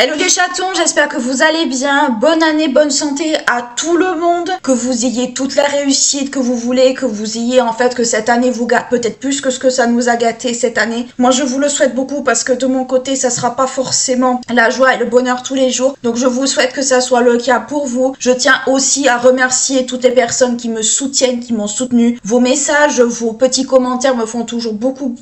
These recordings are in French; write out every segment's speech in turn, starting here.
Hello les chatons, j'espère que vous allez bien. Bonne année, bonne santé à tout le monde. Que vous ayez toute la réussite que vous voulez, que vous ayez en fait que cette année vous gâte peut-être plus que ce que ça nous a gâté cette année. Moi je vous le souhaite beaucoup parce que de mon côté ça sera pas forcément la joie et le bonheur tous les jours. Donc je vous souhaite que ça soit le cas pour vous. Je tiens aussi à remercier toutes les personnes qui me soutiennent, qui m'ont soutenu. Vos messages, vos petits commentaires me font toujours beaucoup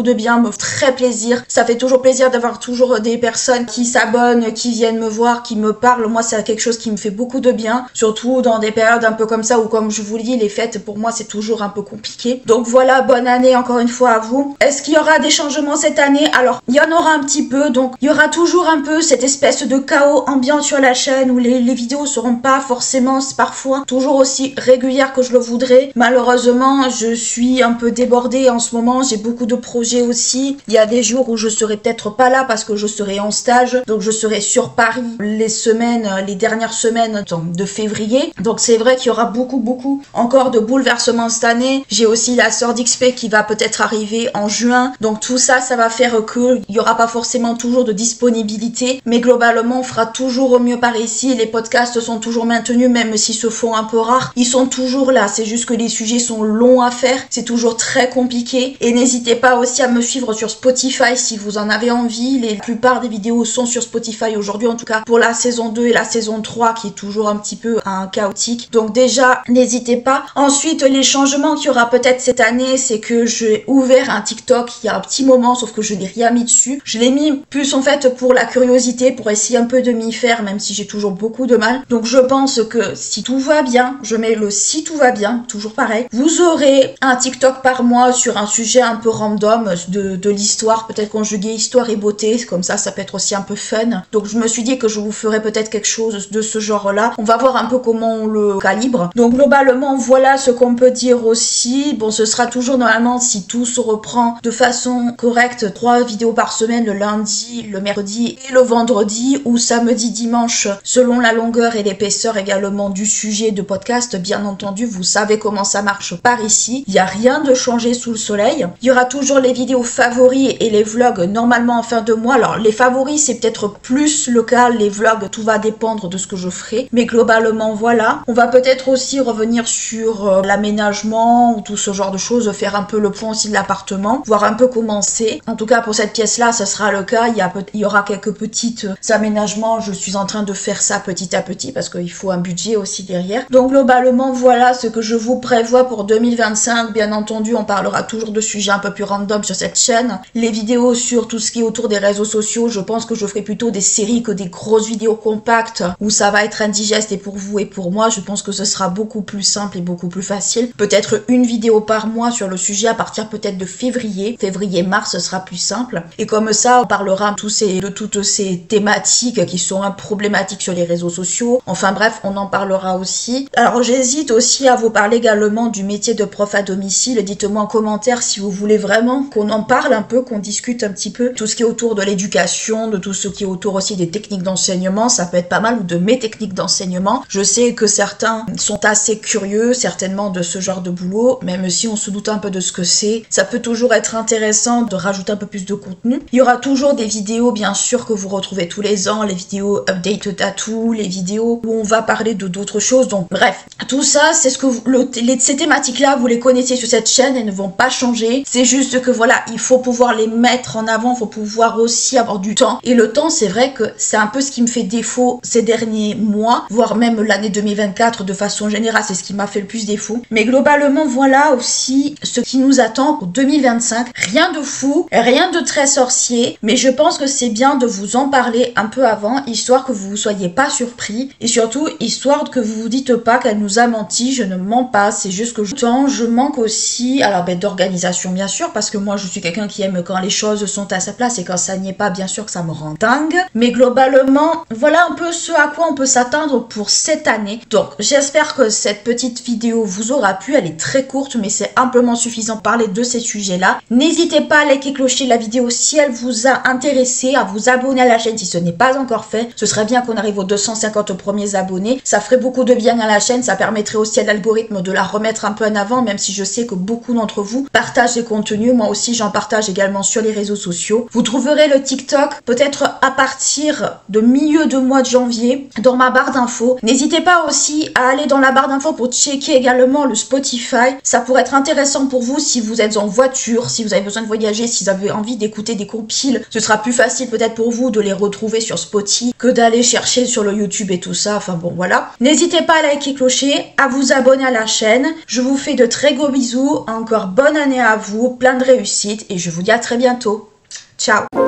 de bien, me font très plaisir. Ça fait toujours plaisir d'avoir toujours des personnes qui s'abonnent, qui viennent me voir, qui me parlent. Moi, c'est quelque chose qui me fait beaucoup de bien, surtout dans des périodes un peu comme ça où, comme je vous le dis, les fêtes, pour moi, c'est toujours un peu compliqué. Donc voilà, bonne année encore une fois à vous. Est-ce qu'il y aura des changements cette année? Alors, il y en aura un petit peu, donc il y aura toujours un peu cette espèce de chaos ambiant sur la chaîne où les vidéos seront pas forcément, parfois, toujours aussi régulières que je le voudrais. Malheureusement, je suis un peu débordée en ce moment, j'ai beaucoup de projets aussi. Il y a des jours où je serai peut-être pas là parce que je serai en stage, donc je serai sur Paris les dernières semaines de février. Donc c'est vrai qu'il y aura beaucoup encore de bouleversements cette année. J'ai aussi la sœur d'XP qui va peut-être arriver en juin. Donc tout ça, ça va faire qu'il n'y aura pas forcément toujours de disponibilité. Mais globalement, on fera toujours au mieux par ici. Les podcasts sont toujours maintenus, même s'ils se font un peu rares. Ils sont toujours là. C'est juste que les sujets sont longs à faire. C'est toujours très compliqué. Et n'hésitez pas aussi à me suivre sur Spotify si vous en avez envie. La plupart des vidéos sont sur Spotify aujourd'hui, en tout cas pour la saison 2 et la saison 3 qui est toujours un petit peu chaotique. Donc déjà, n'hésitez pas. Ensuite, les changements qu'il y aura peut-être cette année, c'est que j'ai ouvert un TikTok il y a un petit moment, sauf que je n'ai rien mis dessus. Je l'ai mis plus en fait pour la curiosité, pour essayer un peu de m'y faire, même si j'ai toujours beaucoup de mal. Donc je pense que si tout va bien, je mets le si tout va bien, toujours pareil, vous aurez un TikTok par mois sur un sujet un peu random de l'histoire, peut-être conjuguer histoire et beauté, comme ça peut être aussi un peu fun. Donc je me suis dit que je vous ferai peut-être quelque chose de ce genre-là. On va voir un peu comment on le calibre. Donc globalement, voilà ce qu'on peut dire aussi. Bon, ce sera toujours normalement, si tout se reprend de façon correcte, 3 vidéos par semaine, le lundi, le mercredi et le vendredi, ou samedi, dimanche, selon la longueur et l'épaisseur également du sujet de podcast. Bien entendu, vous savez comment ça marche par ici. Il n'y a rien de changé sous le soleil. Il y aura toujours les vidéos favoris et les vlogs normalement en fin de mois. Alors les favoris, c'est peut-être plus le cas. Les vlogs, tout va dépendre de ce que je ferai. Mais globalement, voilà. On va peut-être aussi revenir sur l'aménagement ou tout ce genre de choses, faire un peu le point aussi de l'appartement, voir un peu comment c'est. En tout cas, pour cette pièce-là, ce sera le cas. Il y aura quelques petits aménagements. Je suis en train de faire ça petit à petit parce qu'il faut un budget aussi derrière. Donc globalement, voilà ce que je vous prévois pour 2025. Bien entendu, on parlera toujours de sujets un peu plus random sur cette chaîne. Les vidéos sur tout ce qui est autour des réseaux sociaux, je pense que je ferai plutôt des séries que des grosses vidéos compactes où ça va être indigeste, et pour vous et pour moi, je pense que ce sera beaucoup plus simple et beaucoup plus facile. Peut-être une vidéo par mois sur le sujet à partir peut-être de février. Février-mars, ce sera plus simple. Et comme ça, on parlera de toutes ces thématiques qui sont problématiques sur les réseaux sociaux. Enfin bref, on en parlera aussi. Alors j'hésite aussi à vous parler également du métier de prof à domicile. Dites-moi en commentaire si vous voulez vraiment qu'on en parle un peu, qu'on discute un petit peu tout ce qui est autour de l'éducation, de tout ce qui est autour aussi des techniques d'enseignement. Ça peut être pas mal, ou de mes techniques d'enseignement. Je sais que certains sont assez curieux certainement de ce genre de boulot, même si on se doute un peu de ce que c'est. Ça peut toujours être intéressant de rajouter un peu plus de contenu. Il y aura toujours des vidéos bien sûr que vous retrouvez tous les ans, les vidéos update tattoo, les vidéos où on va parler de d'autres choses. Donc bref, tout ça c'est ce que ces thématiques là vous les connaissez sur cette chaîne, elles ne vont pas changer. C'est juste que voilà, il faut pouvoir les mettre en avant, il faut pouvoir aussi avoir du temps. Et le temps, c'est vrai que c'est un peu ce qui me fait défaut ces derniers mois, voire même l'année 2024 de façon générale, c'est ce qui m'a fait le plus défaut. Mais globalement, voilà aussi ce qui nous attend pour 2025. Rien de fou, rien de très sorcier, mais je pense que c'est bien de vous en parler un peu avant, histoire que vous ne soyez pas surpris, et surtout histoire que vous vous dites pas qu'elle nous a menti. Je ne mens pas, c'est juste que je manque aussi, alors d'organisation bien sûr, parce que moi je suis quelqu'un qui aime quand les choses sont à sa place, et quand ça n'y est pas, bien sûr que ça me rend dingue. Mais globalement, voilà un peu ce à quoi on peut s'attendre pour cette année. Donc j'espère que cette petite vidéo vous aura plu. Elle est très courte, mais c'est amplement suffisant pour parler de ces sujets-là. N'hésitez pas à liker, clocher la vidéo si elle vous a intéressé, à vous abonner à la chaîne si ce n'est pas encore fait. Ce serait bien qu'on arrive aux 250 premiers abonnés. Ça ferait beaucoup de bien à la chaîne, ça permettrait aussi à l'algorithme de la remettre un peu en avant, même si je sais que beaucoup d'entre vous partagent les contenus. Moi aussi, j'en partage également sur les réseaux sociaux. Vous trouverez le TikTok peut-être à partir de milieu de mois de janvier dans ma barre d'infos. N'hésitez pas aussi à aller dans la barre d'infos pour checker également le Spotify. Ça pourrait être intéressant pour vous si vous êtes en voiture, si vous avez besoin de voyager, si vous avez envie d'écouter des compiles. Ce sera plus facile peut-être pour vous de les retrouver sur Spotify que d'aller chercher sur le YouTube et tout ça. Enfin bon, voilà. N'hésitez pas à liker, clocher, à vous abonner à la chaîne. Je vous fais de très gros bisous. Encore bonne année à vous, plein de réussite et je vous dis à très bientôt. Ciao.